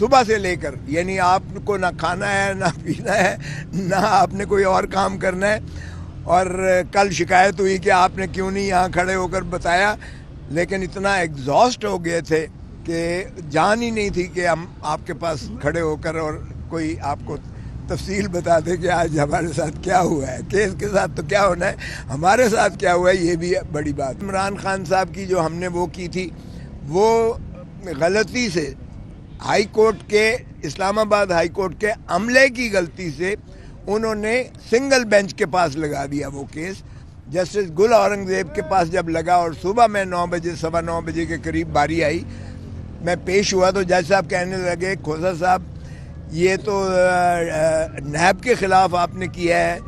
صبح سے لے کر، یعنی آپ کو نہ کھانا ہے نہ پینا ہے نہ آپ نے کوئی اور کام کرنا ہے. اور کل شکایت ہوئی کہ آپ نے کیوں نہیں یہاں کھڑے ہو کر بتایا، لیکن اتنا ایگزاسٹ ہو گئے تھے کہ جان ہی نہیں تھی کہ ہم آپ کے پاس کھڑے ہو کر اور کوئی آپ کو تفصیل بتا دے کہ آج ہمارے ساتھ کیا ہوا ہے. کیس کے ساتھ تو کیا ہونا ہے، ہمارے ساتھ کیا ہوا ہے یہ بھی بڑی بات. عمران خان صاحب کی جو ہم نے وہ کی تھی، وہ غلطی سے ہائی کورٹ کے، اسلام آباد ہائی کورٹ کے عملے کی غلطی سے انہوں نے سنگل بینچ کے پاس لگا دیا وہ کیس. جسٹس گل اورنگزیب کے پاس جب لگا اور صبح میں 9 بجے 9:15 بجے کے قریب باری آئی، میں پیش ہوا تو جج صاحب کہنے لگے کھوسا صاحب یہ تو نیب کے خلاف آپ نے کیا ہے.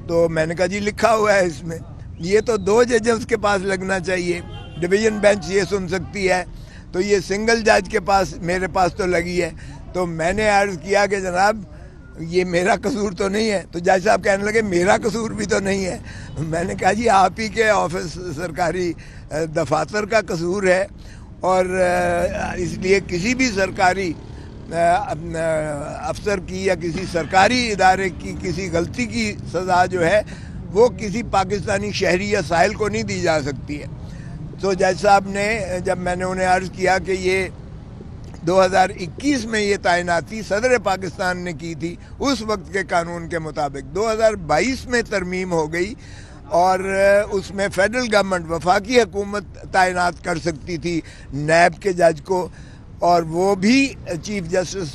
تو میں نے کہا جی لکھا ہوا ہے اس میں، یہ تو 2 ججز کے پاس لگنا چاہیے، ڈویژن بینچ یہ سن سکتی ہے، تو یہ سنگل جج کے پاس میرے پاس تو لگی ہے. تو میں نے عرض کیا کہ جناب یہ میرا قصور تو نہیں ہے. تو جج صاحب کہنے لگے میرا قصور بھی تو نہیں ہے. میں نے کہا جی آپ ہی کے آفس سرکاری دفاتر کا قصور ہے، اور اس لیے کسی بھی سرکاری افسر کی یا کسی سرکاری ادارے کی کسی غلطی کی سزا جو ہے وہ کسی پاکستانی شہری یا سائل کو نہیں دی جا سکتی ہے. تو جج صاحب نے، جب میں نے انہیں عرض کیا کہ یہ 2021 میں یہ تعیناتی صدر پاکستان نے کی تھی اس وقت کے قانون کے مطابق، 2022 میں ترمیم ہو گئی اور اس میں فیڈرل گورنمنٹ، وفاقی حکومت تعینات کر سکتی تھی نیب کے جج کو، اور وہ بھی چیف جسٹس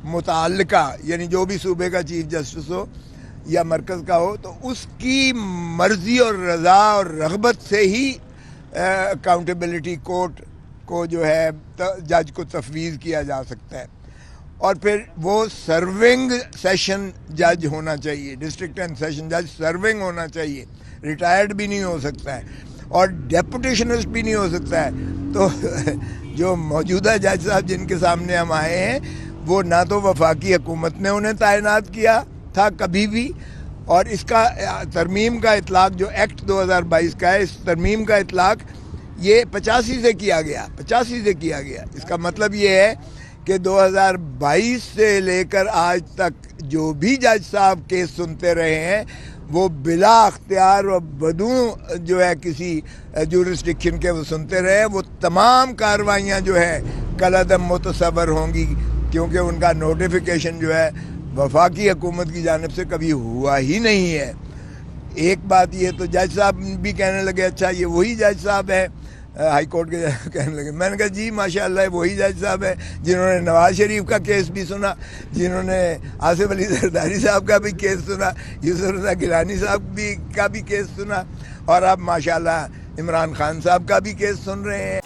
متعلقہ، یعنی جو بھی صوبے کا چیف جسٹس ہو یا مرکز کا ہو، تو اس کی مرضی اور رضا اور رغبت سے ہی اکاؤنٹیبلٹی کورٹ کو جو ہے جج کو تفویض کیا جا سکتا ہے. اور پھر وہ سرونگ سیشن جج ہونا چاہیے، ڈسٹرکٹ اینڈ سیشن جج سرونگ ہونا چاہیے، ریٹائرڈ بھی نہیں ہو سکتا ہے اور ڈیپوٹیشنسٹ بھی نہیں ہو سکتا ہے. تو جو موجودہ جج صاحب جن کے سامنے ہم آئے ہیں، وہ نہ تو وفاقی حکومت نے انہیں تعینات کیا تھا کبھی بھی، اور اس کا ترمیم کا اطلاق جو ایکٹ 2022 کا ہے، اس ترمیم کا اطلاق یہ 85 سے کیا گیا، 85 سے کیا گیا. اس کا مطلب یہ ہے کہ 2022 سے لے کر آج تک جو بھی جج صاحب کیس سنتے رہے ہیں وہ بلا اختیار و بدون جو ہے کسی جورسڈکشن کے وہ سنتے رہے. وہ تمام کارروائیاں جو ہے کالعدم متصور ہوں گی، کیونکہ ان کا نوٹیفیکیشن جو ہے وفاقی حکومت کی جانب سے کبھی ہوا ہی نہیں ہے. ایک بات یہ تو جج صاحب بھی کہنے لگے اچھا یہ وہی جج صاحب ہے ہائی کورٹ کے کہنے لگے. میں نے کہا جی ماشاءاللہ وہی جج صاحب ہے جنہوں نے نواز شریف کا کیس بھی سنا، جنہوں نے آصف علی زرداری صاحب کا بھی کیس سنا، یوسف رضا گیلانی صاحب کا بھی کیس سنا، اور اب ماشاءاللہ عمران خان صاحب کا بھی کیس سن رہے ہیں.